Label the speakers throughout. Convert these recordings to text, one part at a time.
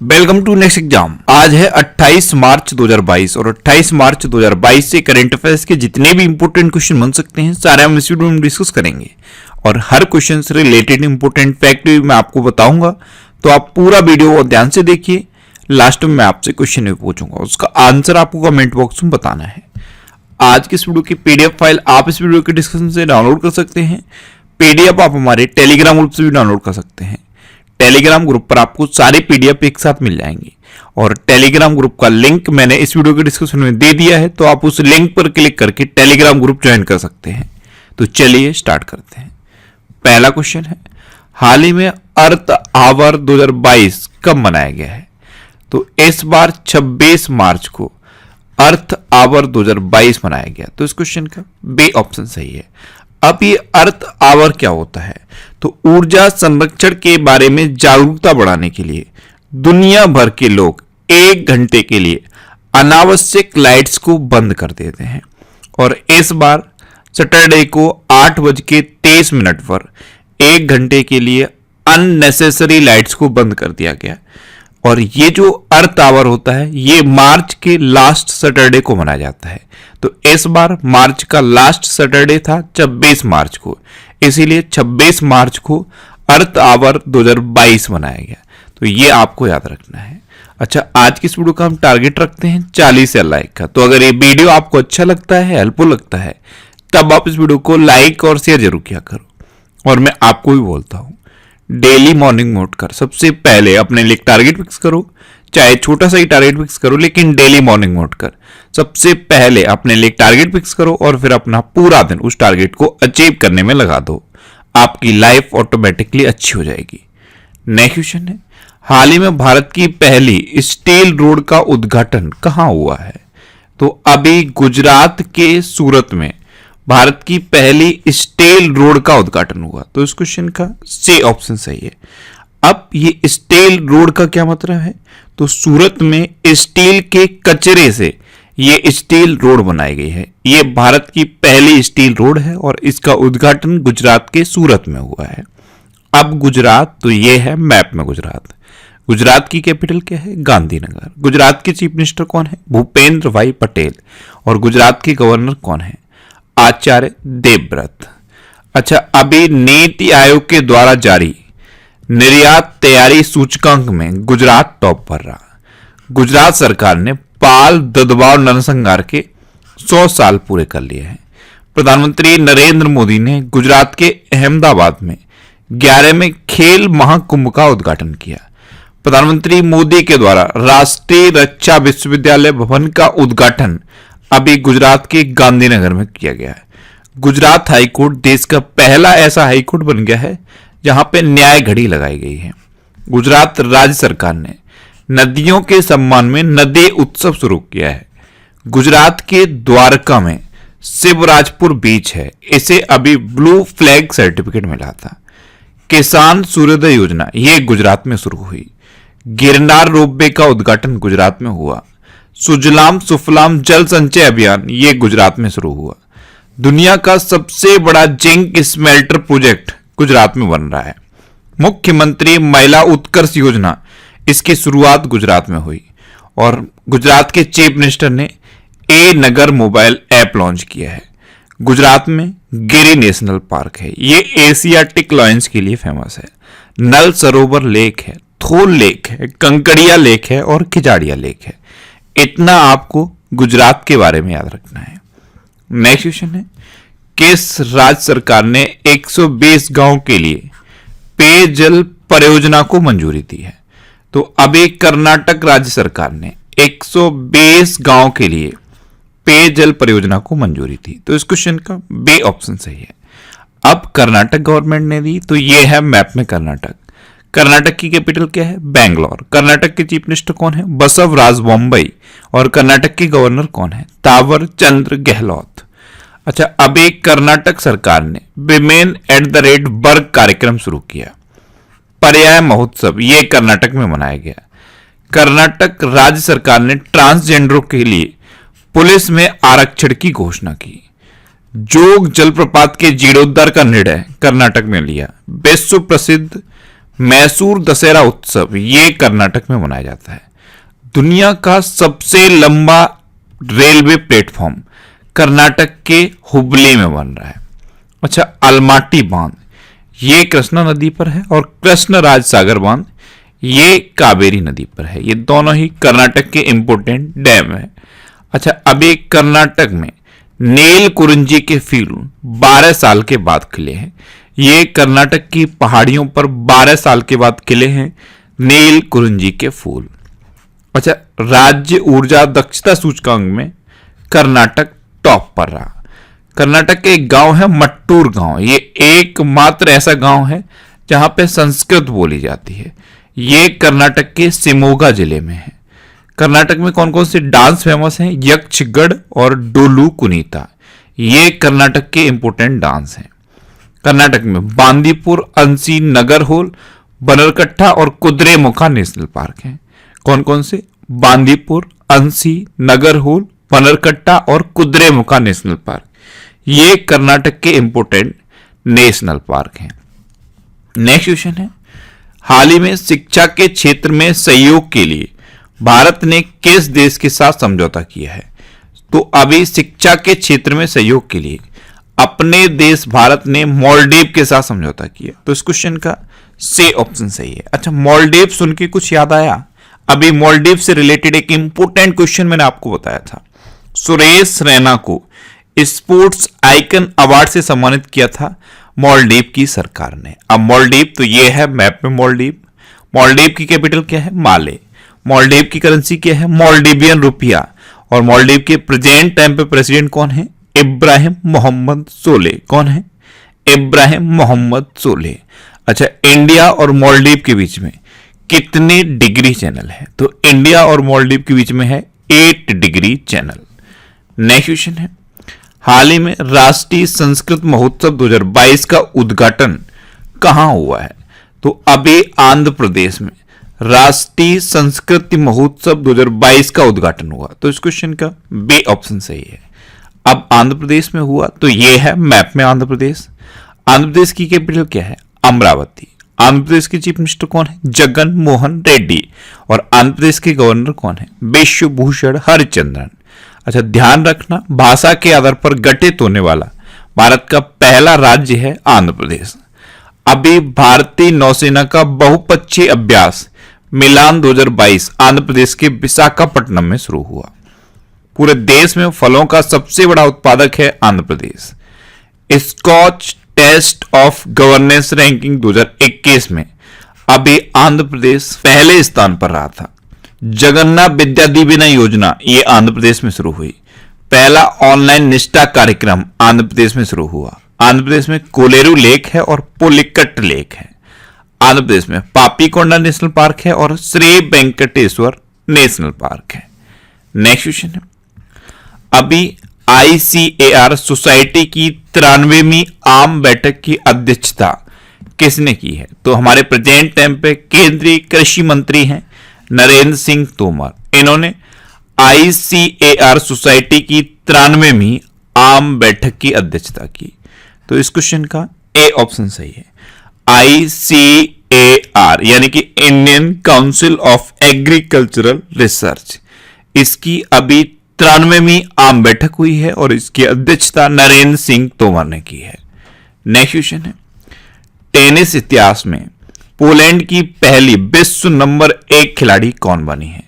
Speaker 1: Welcome to next exam. आज है 28 मार्च 2022 और 28 मार्च 2022 से करंट अफेयर्स के जितने भी इंपोर्टेंट क्वेश्चन बन सकते हैं सारे हम इस वीडियो में डिस्कस करेंगे और हर क्वेश्चन से रिलेटेड इंपोर्टेंट फैक्ट भी मैं आपको बताऊंगा। तो आप पूरा वीडियो ध्यान से देखिए। लास्ट में मैं आपसे क्वेश्चन भी पूछूंगा, उसका आंसर आपको कमेंट बॉक्स में बताना है। आज की इस वीडियो की पीडीएफ फाइल आप इस वीडियो के डिस्क्रिप्शन से डाउनलोड कर सकते हैं। पीडीएफ आप हमारे टेलीग्राम ग्रुप से भी डाउनलोड कर सकते हैं। टेलीग्राम ग्रुप पर आपको सारे पीडीएफ एक साथ मिल जाएंगे और टेलीग्राम ग्रुप का लिंक मैंने इस वीडियो के डिस्क्रिप्शन में दे दिया है, तो आप उस लिंक पर क्लिक करके टेलीग्राम ग्रुप ज्वाइन कर सकते हैं। तो चलिए स्टार्ट करते हैं। पहला क्वेश्चन है, हाल ही में अर्थ आवर 2022 कब मनाया गया है? तो इस बार 26 मार्च को अर्थ आवर 2022 मनाया गया। तो इस क्वेश्चन का बी ऑप्शन सही है। अब ये अर्थ आवर क्या होता है? तो ऊर्जा संरक्षण के बारे में जागरूकता बढ़ाने के लिए दुनिया भर के लोग 1 घंटे के लिए अनावश्यक लाइट्स को बंद कर देते हैं और इस बार सैटरडे को 8:23 पर 1 घंटे के लिए अननेसेसरी लाइट्स को बंद कर दिया गया। और ये जो अर्थ आवर होता है ये मार्च के लास्ट सैटरडे को मनाया जाता है। तो इस बार मार्च का लास्ट सैटरडे था 26 मार्च को, इसीलिए 26 मार्च को अर्थ आवर 2022 मनाया गया। तो ये आपको याद रखना है। अच्छा, आज की इस वीडियो का हम टारगेट रखते हैं 40 या लाइक का। तो अगर ये वीडियो आपको अच्छा लगता है, हेल्पफुल लगता है, तब आप इस वीडियो को लाइक और शेयर जरूर किया करो। और मैं आपको भी बोलता हूं, डेली मॉर्निंग में उठकर सबसे पहले अपने लिए टारगेट फिक्स करो, चाहे छोटा सा ही टारगेट फिक्स करो, लेकिन डेली मॉर्निंग में उठकर सबसे पहले अपने लिए टारगेट फिक्स करो और फिर अपना पूरा दिन उस टारगेट को अचीव करने में लगा दो। आपकी लाइफ ऑटोमेटिकली अच्छी हो जाएगी। नेक्स्ट क्वेश्चन है, हाल ही में भारत की पहली स्टील रोड का उद्घाटन कहां हुआ है? तो अभी गुजरात के सूरत में भारत की पहली स्टील रोड का उद्घाटन हुआ। तो इस क्वेश्चन का सी ऑप्शन सही है। अब ये स्टील रोड का क्या मतलब है? तो सूरत में स्टील के कचरे से ये स्टील रोड बनाई गई है। ये भारत की पहली स्टील रोड है और इसका उद्घाटन गुजरात के सूरत में हुआ है। अब गुजरात, तो ये है मैप में गुजरात। गुजरात की कैपिटल क्या है? गांधीनगर। गुजरात के चीफ मिनिस्टर कौन है? भूपेंद्र भाई पटेल। और गुजरात के गवर्नर कौन है? आचार्य देवव्रत। अच्छा, अभी नीति आयोग के द्वारा जारी निर्यात तैयारी सूचकांक में गुजरात टॉप पर रहा। गुजरात सरकार ने पाल ददवाव नरसंहार के 100 साल पूरे कर लिए हैं। प्रधानमंत्री नरेंद्र मोदी ने गुजरात के अहमदाबाद में 11वें खेल महाकुंभ का उद्घाटन किया। प्रधानमंत्री मोदी के द्वारा राष्ट्रीय रक्षा विश्वविद्यालय भवन का उद्घाटन अभी गुजरात के गांधीनगर में किया गया है। गुजरात हाईकोर्ट देश का पहला ऐसा हाईकोर्ट बन गया है जहां पे न्याय घड़ी लगाई गई है। गुजरात राज्य सरकार ने नदियों के सम्मान में नदी उत्सव शुरू किया है। गुजरात के द्वारका में शिवराजपुर बीच है, इसे अभी ब्लू फ्लैग सर्टिफिकेट मिला था। किसान सूर्योदय योजना ये गुजरात में शुरू हुई। गिरनार रोपवे का उद्घाटन गुजरात में हुआ। सुजलाम सुफलाम जल संचय अभियान ये गुजरात में शुरू हुआ। दुनिया का सबसे बड़ा जिंक स्मेल्टर प्रोजेक्ट गुजरात में बन रहा है। मुख्यमंत्री महिला उत्कर्ष योजना, इसकी शुरुआत गुजरात में हुई। और गुजरात के चीफ मिनिस्टर ने ए नगर मोबाइल ऐप लॉन्च किया है। गुजरात में गिरी नेशनल पार्क है, ये एशियाटिक लॉयंस के लिए फेमस है। नल सरोवर लेक है, थोल लेक है, कंकड़िया लेक है और खिजाड़िया लेक है। इतना आपको गुजरात के बारे में याद रखना है। नेक्स्ट क्वेश्चन है, किस राज्य सरकार ने 120 गांव के लिए पेयजल परियोजना को मंजूरी दी है? तो अभी कर्नाटक राज्य सरकार ने 120 गांव के लिए पेयजल परियोजना को मंजूरी दी। तो इस क्वेश्चन का बी ऑप्शन सही है। अब कर्नाटक गवर्नमेंट ने दी, तो ये है मैप में कर्नाटक। कर्नाटक की कैपिटल क्या है? बैंगलोर। कर्नाटक के चीफ मिनिस्टर कौन है? बसवराज बोम्बई। और कर्नाटक के गवर्नर कौन है? तावर चंद्र गहलोत। अच्छा, अभी कर्नाटक सरकार ने विमेन @ बर्ग कार्यक्रम शुरू किया। पर्याय महोत्सव ये कर्नाटक में मनाया गया। कर्नाटक राज्य सरकार ने ट्रांसजेंडरों के लिए पुलिस में आरक्षण की घोषणा की। जोग जलप्रपात के जीर्णोद्धार का निर्णय कर्नाटक में लिया। विश्व प्रसिद्ध मैसूर दशहरा उत्सव ये कर्नाटक में मनाया जाता है। दुनिया का सबसे लंबा रेलवे प्लेटफॉर्म कर्नाटक के हुबली में बन रहा है। अच्छा, अलमाटी बांध ये कृष्णा नदी पर है और कृष्णराज सागर बांध ये कावेरी नदी पर है। ये दोनों ही कर्नाटक के इंपोर्टेंट डैम है। अच्छा, अभी कर्नाटक में नील कुरिंजी के फूल 12 साल के बाद खिले हैं। ये कर्नाटक की पहाड़ियों पर 12 साल के बाद खिले हैं नील कुरिंजी के फूल। अच्छा, राज्य ऊर्जा दक्षता सूचकांक में कर्नाटक टॉप पर रहा। कर्नाटक के एक गांव है मट्टूर गांव। ये एकमात्र ऐसा गांव है जहां पे संस्कृत बोली जाती है। ये कर्नाटक के शिमोगा जिले में है। कर्नाटक में कौन कौन से डांस फेमस हैं? यक्षगढ़ और डोलू कुनीता, ये कर्नाटक के इंपोर्टेंट डांस हैं। कर्नाटक में बांदीपुर, अंसी, नगरहोल, बनरकट्टा और कुद्रेमुखा नेशनल पार्क हैं। कौन कौन से? बांदीपुर, अंसी, नगरहोल, बनरकट्टा और कुद्रेमुखा नेशनल पार्क, ये कर्नाटक के इंपोर्टेंट नेशनल पार्क हैं। नेक्स्ट क्वेश्चन है, हाल ही में शिक्षा के क्षेत्र में सहयोग के लिए भारत ने किस देश के साथ समझौता किया है? तो अभी शिक्षा के क्षेत्र में सहयोग के लिए अपने देश भारत ने मालदीव के साथ समझौता किया। तो इस क्वेश्चन का सी ऑप्शन सही है। अच्छा, मालदीव सुन के कुछ याद आया? अभी मालदीव से रिलेटेड एक इंपोर्टेंट क्वेश्चन मैंने आपको बताया था। सुरेश रैना को स्पोर्ट्स आइकन अवार्ड से सम्मानित किया था मालदीव की सरकार ने। अब मालदीव तो ये है मैप में मालदीव। मालदीव की कैपिटल क्या है? माले। मालदीव की करेंसी क्या है? मालदीवियन रुपया। और मालदीव के प्रेजेंट टाइम पे प्रेसिडेंट कौन है? इब्राहिम मोहम्मद सोलेह। कौन है? इब्राहिम मोहम्मद सोलेह। अच्छा, इंडिया और मालदीव के बीच में कितने डिग्री चैनल है? तो इंडिया और मालदीव के बीच में है 8 डिग्री चैनल। नेक्स्ट क्वेश्चन है, हाल ही में राष्ट्रीय संस्कृत महोत्सव 2022 का उद्घाटन कहां हुआ है? तो अभी आंध्र प्रदेश में राष्ट्रीय संस्कृति महोत्सव 2022 का उद्घाटन हुआ। तो इस क्वेश्चन का बी ऑप्शन सही है। अब आंध्र प्रदेश में हुआ तो ये है मैप में आंध्र प्रदेश। आंध्र प्रदेश की कैपिटल क्या है? अमरावती। आंध्र प्रदेश के चीफ मिनिस्टर कौन है? जगन मोहन रेड्डी। और आंध्र प्रदेश के गवर्नर कौन है? विश्वभूषण हरिचंद्रन। अच्छा, ध्यान रखना, भाषा के आधार पर गठित होने वाला भारत का पहला राज्य है आंध्र प्रदेश। अभी भारतीय नौसेना का बहुपक्षीय अभ्यास मिलान 2022 आंध्र प्रदेश के विशाखापट्टनम में शुरू हुआ। पूरे देश में फलों का सबसे बड़ा उत्पादक है Andhra Pradesh. Skoch test of governance ranking 2021 में अभी आंध्र प्रदेश पहले स्थान पर रहा था। जगन्नाथ विद्या दीवेना योजना ये आंध्र प्रदेश में शुरू हुई। पहला ऑनलाइन निष्ठा कार्यक्रम आंध्र प्रदेश में शुरू हुआ। आंध्र प्रदेश में कोलेरू लेक है और पुलिकट लेक है। आंध्र प्रदेश में पापीकोंडा नेशनल पार्क है और श्री वेंकटेश्वर नेशनल पार्क है। नेक्स्ट क्वेश्चन है, अभी ICAR सोसाइटी की 93वीं आम बैठक की अध्यक्षता किसने की है? तो हमारे प्रेजेंट टाइम पे केंद्रीय कृषि मंत्री हैं नरेंद्र सिंह तोमर। इन्होंने ICAR सोसाइटी की 93वीं आम बैठक की अध्यक्षता की। तो इस क्वेश्चन का ए ऑप्शन सही है। ICAR यानी कि Indian council of agricultural research, इसकी अभी 93वीं आम बैठक हुई है और इसकी अध्यक्षता नरेंद्र सिंह तोमर ने की है। नेक्स्ट क्वेश्चन है, टेनिस इतिहास में पोलैंड की पहली विश्व नंबर 1 खिलाड़ी कौन बनी है?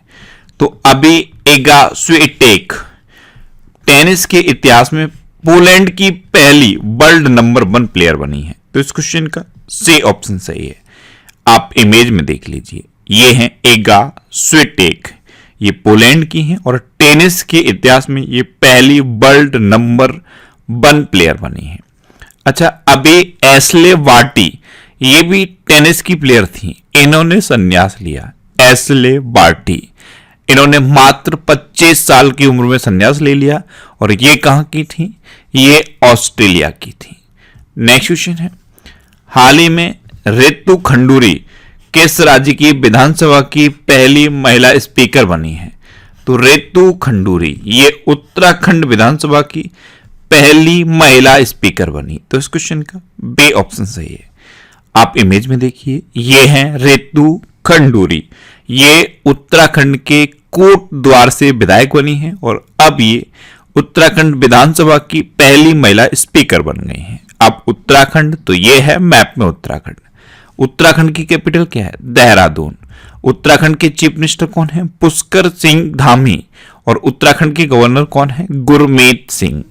Speaker 1: तो अभी इगा स्विएटेक टेनिस के इतिहास में पोलैंड की पहली वर्ल्ड नंबर 1 प्लेयर बनी है। तो इस क्वेश्चन का सी ऑप्शन सही है। आप इमेज में देख लीजिए, ये है इगा स्विएटेक, ये पोलैंड की हैं और टेनिस के इतिहास में ये पहली वर्ल्ड नंबर 1 प्लेयर बनी है। अच्छा, अभी एस्ले वार्टी ये भी टेनिस की प्लेयर थी, इन्होंने संन्यास लिया। एस्ले वार्टी, इन्होंने मात्र 25 साल की उम्र में संन्यास ले लिया और ये कहां की थी? ये ऑस्ट्रेलिया की थी। नेक्स्ट क्वेश्चन है, हाल ही में रितु खंडूरी किस राज्य की विधानसभा की पहली महिला स्पीकर बनी है? तो रितु खंडूरी ये उत्तराखंड विधानसभा की पहली महिला स्पीकर बनी। तो इस क्वेश्चन का बी ऑप्शन सही है। आप इमेज में देखिए, ये है रेतु खंडूरी। ये उत्तराखंड के कोटद्वार से विधायक बनी है और अब ये उत्तराखंड विधानसभा की पहली महिला स्पीकर बन गई हैं। अब उत्तराखंड तो ये है मैप में उत्तराखंड। उत्तराखंड की कैपिटल क्या है? देहरादून। उत्तराखंड के चीफ मिनिस्टर कौन है? पुष्कर सिंह धामी। और उत्तराखंड के गवर्नर कौन है? गुरमीत सिंह।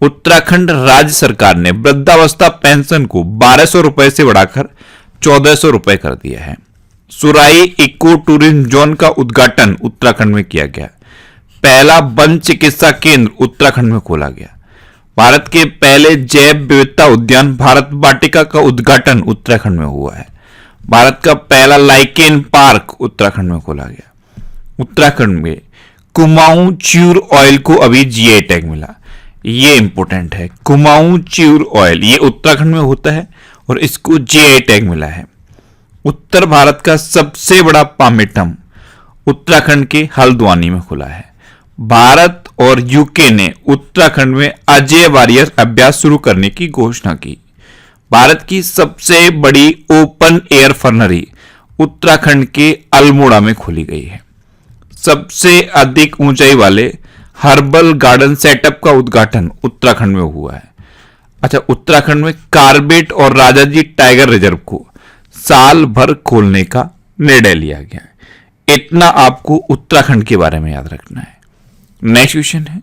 Speaker 1: उत्तराखंड राज्य सरकार ने वृद्धावस्था पेंशन को 1200 रुपए से बढ़ाकर 1400 रुपए कर दिया है। सुराई इको टूरिज्म जोन का उद्घाटन उत्तराखंड में किया गया। पहला वन चिकित्सा केंद्र उत्तराखंड में खोला गया। भारत के पहले जैव विविधता उद्यान भारत वाटिका का उद्घाटन उत्तराखंड में हुआ है। भारत का पहला लाइकेन पार्क उत्तराखंड में खोला गया। उत्तराखंड में कुमाऊं च्यूर ऑयल को अभी जीआई टैग मिला। ये इंपॉर्टेंट है, कुमाऊं च्यूर ऑयल ये उत्तराखंड में होता है और इसको जीआई टैग मिला है। उत्तर भारत का सबसे बड़ा पामेटम उत्तराखंड के हल्द्वानी में खुला है। भारत और यूके ने उत्तराखंड में अजय वारियर अभ्यास शुरू करने की घोषणा की। भारत की सबसे बड़ी ओपन एयर फर्नरी उत्तराखंड के अल्मोड़ा में खोली गई है। सबसे अधिक ऊंचाई वाले हर्बल गार्डन सेटअप का उद्घाटन उत्तराखंड में हुआ है। अच्छा, उत्तराखंड में कार्बेट और राजाजी टाइगर रिजर्व को साल भर खोलने का निर्णय लिया गया है। इतना आपको उत्तराखंड के बारे में याद रखना है। नेक्स्ट क्वेश्चन है,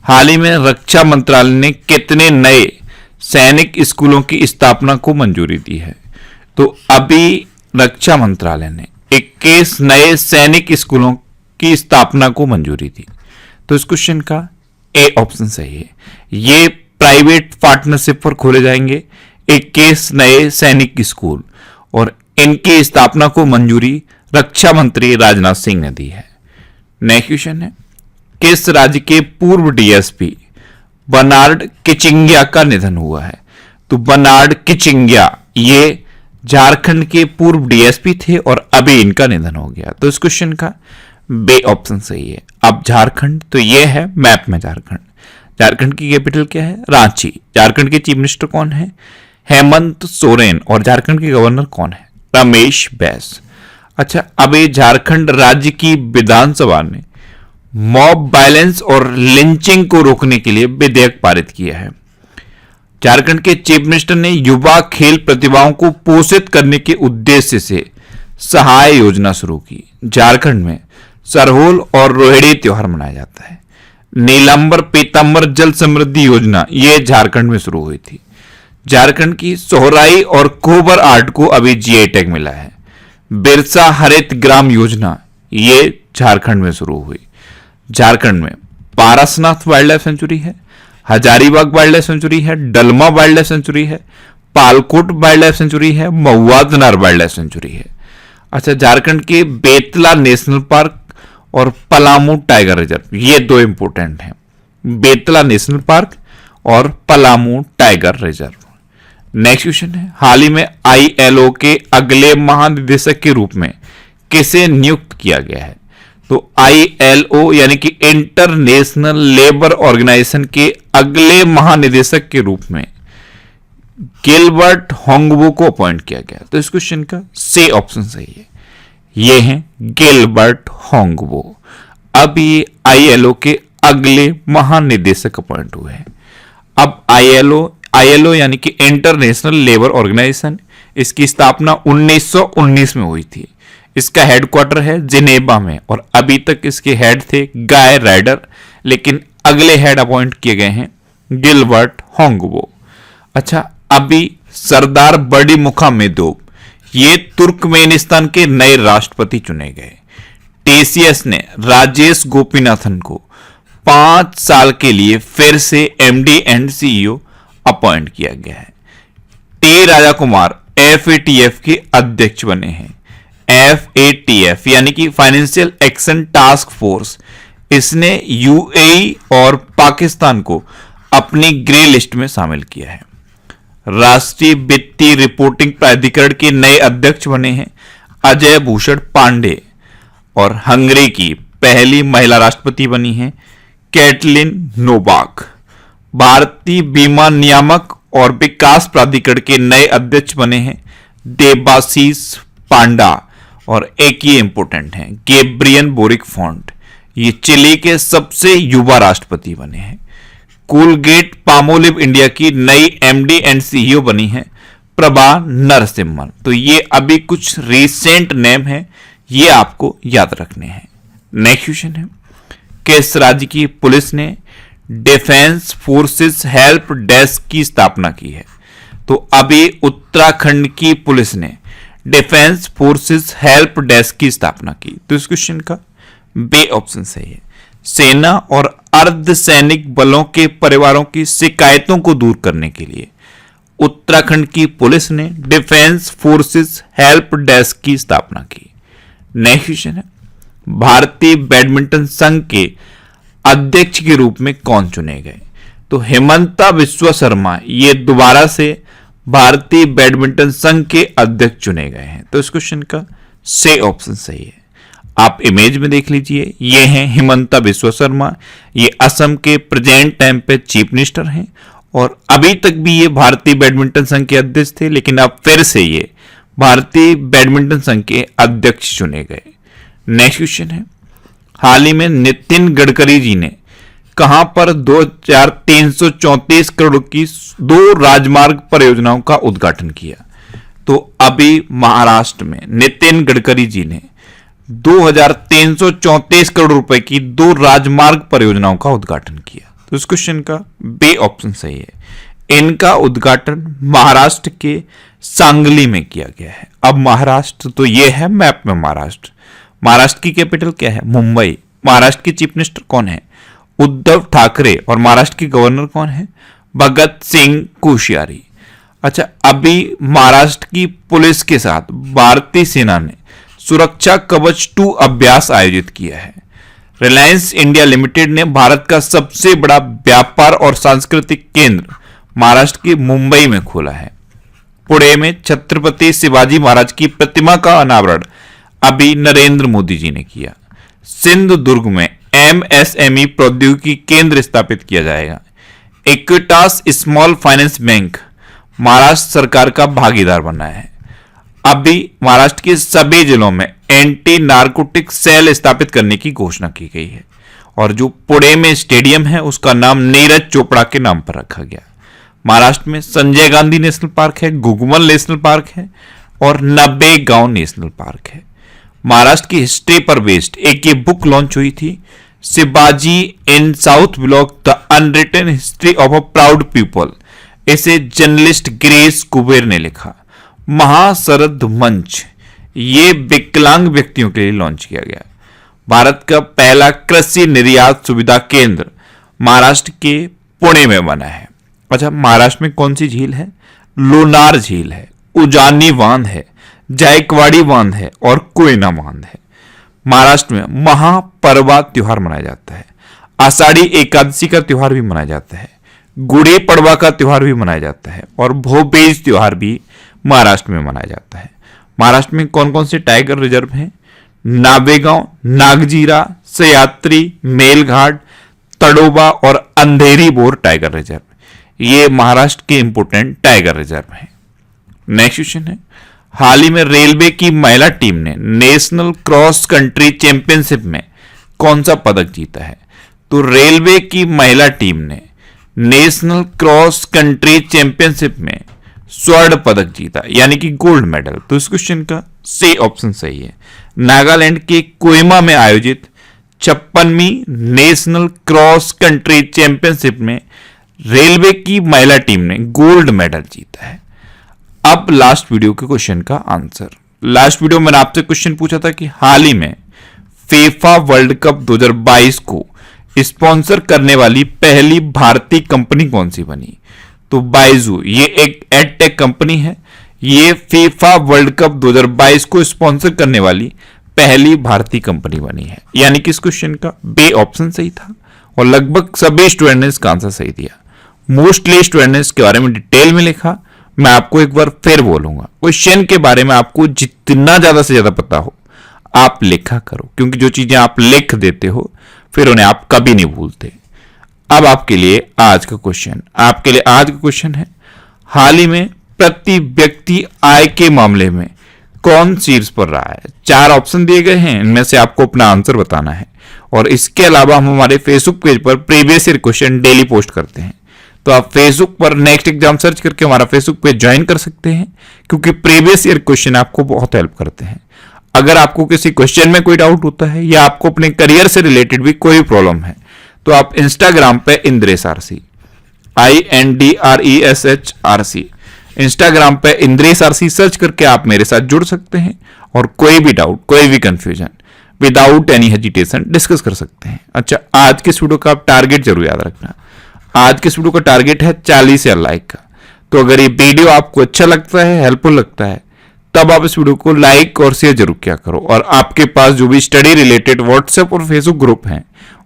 Speaker 1: हाल ही में रक्षा मंत्रालय ने कितने नए सैनिक स्कूलों की स्थापना को मंजूरी दी है? तो अभी रक्षा मंत्रालय ने 21 नए सैनिक स्कूलों की स्थापना को मंजूरी दी। तो इस क्वेश्चन का ए ऑप्शन सही है। ये प्राइवेट पार्टनरशिप पर खोले जाएंगे 21 नए सैनिक स्कूल और इनकी स्थापना को मंजूरी रक्षा मंत्री राजनाथ सिंह ने दी है। नेक्स्ट क्वेश्चन है, किस राज्य के पूर्व डीएसपी बर्नार्ड किचिंगिया का निधन हुआ है? तो बर्नार्ड किचिंगिया ये झारखंड के पूर्व डीएसपी थे और अभी इनका निधन हो गया। तो इस क्वेश्चन का बे ऑप्शन सही है। अब झारखंड तो ये है मैप में झारखंड। झारखंड की कैपिटल क्या है? रांची। झारखंड के चीफ मिनिस्टर कौन है? हेमंत सोरेन। और झारखंड के गवर्नर कौन है? रमेश बैस। अच्छा, अभी झारखंड राज्य की विधानसभा ने मॉब वायलेंस और लिंचिंग को रोकने के लिए विधेयक पारित किया है। झारखंड के चीफ मिनिस्टर ने युवा खेल प्रतिभाओं को पोषित करने के उद्देश्य से सहाय योजना शुरू की। झारखंड में सरहोल और रोहिणी त्योहार मनाया जाता है। नीलांबर पीतांबर जल समृद्धि योजना ये झारखंड में शुरू हुई थी। झारखंड की सोहराई और कोबर आर्ट को अभी जीआई टैग मिला है। बिरसा हरित ग्राम योजना ये झारखंड में शुरू हुई। झारखंड में पारसनाथ वाइल्ड लाइफ सेंचुरी है, हजारीबाग वाइल्ड लाइफ सेंचुरी है, डलमा वाइल्ड लाइफ सेंचुरी है, पालकोट वाइल्ड लाइफ सेंचुरी है, महुआधनार वाइल्ड लाइफ सेंचुरी है। अच्छा, झारखंड के बेतला नेशनल पार्क और पलामू टाइगर रिजर्व ये दो इंपोर्टेंट हैं, बेतला नेशनल पार्क और Palamu tiger reserve. Next question है, हाल ही में आईएलओ के अगले महानिदेशक के रूप में किसे नियुक्त किया गया है? तो आईएलओ यानी कि इंटरनेशनल लेबर ऑर्गेनाइजेशन के अगले महानिदेशक के रूप में गिलबर्ट होंगबो को अपॉइंट किया गया। तो इस क्वेश्चन का सी ऑप्शन सही है। ये हैं गिलबर्ट होंगबो। अब ये आईएलओ के अगले महानिदेशक अपॉइंट हुए हैं। अब आईएलओ यानी कि इंटरनेशनल लेबर ऑर्गेनाइजेशन, इसकी स्थापना 1919 में हुई थी। इसका हेडक्वार्टर है जिनेवा में और अभी तक इसके हेड थे गाय राइडर, लेकिन अगले हेड अपॉइंट किए गए हैं गिलबर्ट होंगबो। अच्छा, अभी सरदार बड़ी मुखामेदोव ये तुर्कमेनिस्तान के नए राष्ट्रपति चुने गए। टीसीएस ने राजेश गोपीनाथन को 5 साल के लिए फिर से एमडी एंड सीईओ अपॉइंट किया गया है। टी राजा कुमार एफएटीएफ के अध्यक्ष बने हैं। एफएटीएफ यानी कि फाइनेंशियल एक्शन टास्क फोर्स, इसने यूएई और पाकिस्तान को अपनी ग्रे लिस्ट में शामिल किया है। राष्ट्रीय वित्तीय रिपोर्टिंग प्राधिकरण के नए अध्यक्ष बने हैं अजय भूषण पांडे और हंगरी की पहली महिला राष्ट्रपति बनी हैं कैटलिन नोबाक। भारतीय बीमा नियामक और विकास प्राधिकरण के नए अध्यक्ष बने हैं देबाशीष पांडा। और एक ये इंपॉर्टेंट है, गैब्रियल बोरिक फोंट, ये चिली के सबसे युवा राष्ट्रपति बने हैं। कोलगेट पामोलिव इंडिया की नई एमडी एंड सीईओ बनी है प्रभा नरसिम्हन। तो ये अभी कुछ रिसेंट नेम है, ये आपको याद रखने हैं। नेक्स्ट क्वेश्चन है, किस राज्य की पुलिस ने डिफेंस फोर्सेस हेल्प डेस्क की स्थापना की है? तो अभी उत्तराखंड की पुलिस ने डिफेंस फोर्सेस हेल्प डेस्क की स्थापना की। तो इस क्वेश्चन का बे ऑप्शन सही है। सेना और अर्धसैनिक बलों के परिवारों की शिकायतों को दूर करने के लिए उत्तराखंड की पुलिस ने डिफेंस फोर्सेस हेल्प डेस्क की स्थापना की। नेक्स्ट क्वेश्चन है, भारतीय बैडमिंटन संघ के अध्यक्ष के रूप में कौन चुने गए? तो हेमंता बिस्वा शर्मा ये दोबारा से भारतीय बैडमिंटन संघ के अध्यक्ष चुने गए हैं। तो इस क्वेश्चन का से ऑप्शन सही है। आप इमेज में देख लीजिए, ये हैं हेमंता बिस्वा शर्मा, ये असम के प्रेजेंट टाइम पे चीफ मिनिस्टर हैं और अभी तक भी ये भारतीय बैडमिंटन संघ के अध्यक्ष थे, लेकिन अब फिर से ये भारतीय बैडमिंटन संघ के अध्यक्ष चुने गए। नेक्स्ट क्वेश्चन है, हाल ही में नितिन गडकरी जी ने कहां पर 2334 करोड़ की 2 राजमार्ग परियोजनाओं का उद्घाटन किया? तो अभी महाराष्ट्र में नितिन गडकरी जी ने 2334 करोड़ रुपए की 2 राजमार्ग परियोजनाओं का उद्घाटन किया। तो इस क्वेश्चन का बे ऑप्शन सही है। इनका उद्घाटन महाराष्ट्र के सांगली में किया गया है। अब महाराष्ट्र तो ये है मैप में महाराष्ट्र। महाराष्ट्र की कैपिटल क्या है? मुंबई। महाराष्ट्र के चीफ मिनिस्टर कौन है? उद्धव ठाकरे। और महाराष्ट्र के गवर्नर कौन है? भगत सिंह कोश्यारी। अच्छा, अभी महाराष्ट्र की पुलिस के साथ भारतीय सेना ने सुरक्षा कवच 2 अभ्यास आयोजित किया है। रिलायंस इंडिया लिमिटेड ने भारत का सबसे बड़ा व्यापार और सांस्कृतिक केंद्र महाराष्ट्र के मुंबई में खोला है। पुणे में छत्रपति शिवाजी महाराज की प्रतिमा का अनावरण अभी नरेंद्र मोदी जी ने किया। सिंधुदुर्ग में एमएसएमई प्रौद्योगिकी केंद्र स्थापित किया जाएगा। Equitas small finance bank Maharashtra सरकार का भागीदार बना है। अभी महाराष्ट्र के सभी जिलों में एंटी नारकोटिक सेल स्थापित करने की घोषणा की गई है। और जो पुणे में स्टेडियम है उसका नाम नीरज चोपड़ा के नाम पर रखा गया। महाराष्ट्र में संजय गांधी नेशनल पार्क है, गुगमल नेशनल पार्क है और नबेगांव नेशनल पार्क है। महाराष्ट्र की हिस्ट्री पर बेस्ड एक ये बुक लॉन्च हुई थी, Shivaji in South Block the unwritten history of a proud people. इसे जर्नलिस्ट गिरीश कुबेर ने लिखा। महाशरद मंच ये विकलांग व्यक्तियों के लिए लॉन्च किया गया। भारत का पहला कृषि निर्यात सुविधा केंद्र महाराष्ट्र के पुणे में बना है। अच्छा, महाराष्ट्र में कौन सी झील है? लोनार झील है, उजानी बांध है, जायकवाड़ी बांध है और कोयना बांध है। महाराष्ट्र में महापर्वा त्योहार मनाया जाता है। आषाढ़ी एकादशी का त्योहार भी मनाया जाता है। गुड़ी पड़वा का त्योहार भी मनाया जाता है और भोपेज त्योहार भी महाराष्ट्र में मनाया जाता है। महाराष्ट्र में कौन कौन से टाइगर रिजर्व हैं? नावेगांव, नागजीरा, सयात्री, मेलघाट, तड़ोबा और अंधेरी बोर टाइगर रिजर्व। ये महाराष्ट्र के इंपोर्टेंट टाइगर रिजर्व हैं। नेक्स्ट क्वेश्चन है, हाल ही में रेलवे की महिला टीम ने नेशनल क्रॉस कंट्री चैंपियनशिप में कौन सा पदक जीता है? तो रेलवे की महिला टीम ने नेशनल क्रॉस कंट्री चैंपियनशिप में स्वर्ण पदक जीता, यानी कि गोल्ड मेडल। तो इस क्वेश्चन का सी ऑप्शन सही है। नागालैंड के कोहिमा में आयोजित 56वीं नेशनल क्रॉस कंट्री चैंपियनशिप में रेलवे की महिला टीम ने गोल्ड मेडल जीता है। अब लास्ट वीडियो के क्वेश्चन का आंसर। लास्ट वीडियो में मैंने आपसे क्वेश्चन पूछा था कि हाल ही में फीफा वर्ल्ड कप 2022 को स्पॉन्सर करने वाली पहली भारतीय कंपनी कौन सी बनी? तो बाइजू, ये एक एडटेक कंपनी है। ये फीफा वर्ल्ड कप 2022 को स्पॉन्सर करने वाली पहली भारतीय कंपनी बनी है। यानी कि इस क्वेश्चन का बे ऑप्शन सही था और लगभग सभी स्टूडेंट ने इसका आंसर सही दिया। मोस्टली स्टूडेंट ने इसके बारे में डिटेल में लिखा। मैं आपको एक बार फिर बोलूंगा, क्वेश्चन के बारे में आपको जितना ज्यादा से ज्यादा पता हो आप लिखा करो, क्योंकि जो चीजें आप लिख देते हो फिर उन्हें आप कभी नहीं भूलते। अब आपके लिए आज का क्वेश्चन है, हाल ही में प्रति व्यक्ति आय के मामले में कौन शीर्ष पर रहा है? 4 ऑप्शन दिए गए हैं, इनमें से आपको अपना आंसर बताना है। और इसके अलावा हम हमारे फेसबुक पेज पर previous year question daily post करते हैं, तो आप फेसबुक पर नेक्स्ट एग्जाम सर्च करके हमारा फेसबुक पेज ज्वाइन कर सकते हैं, क्योंकि प्रीवियस ईयर क्वेश्चन आपको बहुत हेल्प करते हैं। अगर आपको किसी क्वेश्चन में कोई डाउट होता है या आपको अपने करियर से रिलेटेड भी कोई प्रॉब्लम है, तो आप इंस्टाग्राम पे इंद्रेश आरसी INDRESHRC इंस्टाग्राम पे इंद्रेश आरसी सर्च करके आप मेरे साथ जुड़ सकते हैं और कोई भी डाउट, कोई भी confusion without any hesitation discuss कर सकते हैं। अच्छा, आज के इस वीडियो का आप टारगेट जरूर याद रखना। आज के इस वीडियो का टारगेट है 40,000 लाइक का। तो अगर ये वीडियो आपको अच्छा लगता है, हेल्पफुल लगता है, तब आप इस वीडियो को लाइक और शेयर जरूर किया करो। और आपके पास जो भी स्टडी रिलेटेड व्हाट्सएप और फेसबुक ग्रुप हैं,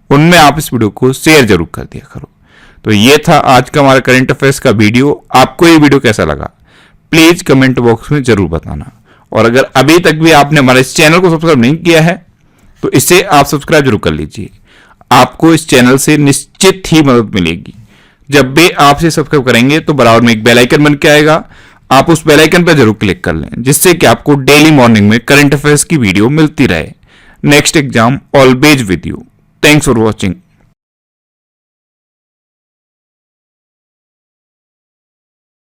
Speaker 1: उनमें आप इस वीडियो को शेयर जरूर कर दिया करो। तो ये था आज का हमारा करंट अफेयर्स का वीडियो। आपको ये वीडियो कैसा लगा प्लीज कमेंट बॉक्स में जरूर बताना। और अगर अभी तक भी आपने हमारे इस चैनल को सब्सक्राइब नहीं किया है, तो इसे आप सब्सक्राइब जरूर कर लीजिए। आपको इस चैनल से निश्चित ही मदद मिलेगी। जब भी आप इसे सब्सक्राइब करेंगे तो बराबर में एक बेल आइकन बन के आएगा, आप उस बेल आइकन पर जरूर क्लिक कर लें, जिससे कि आपको डेली मॉर्निंग में करंट अफेयर्स की वीडियो मिलती रहे। Next exam always with you. Thanks for watching.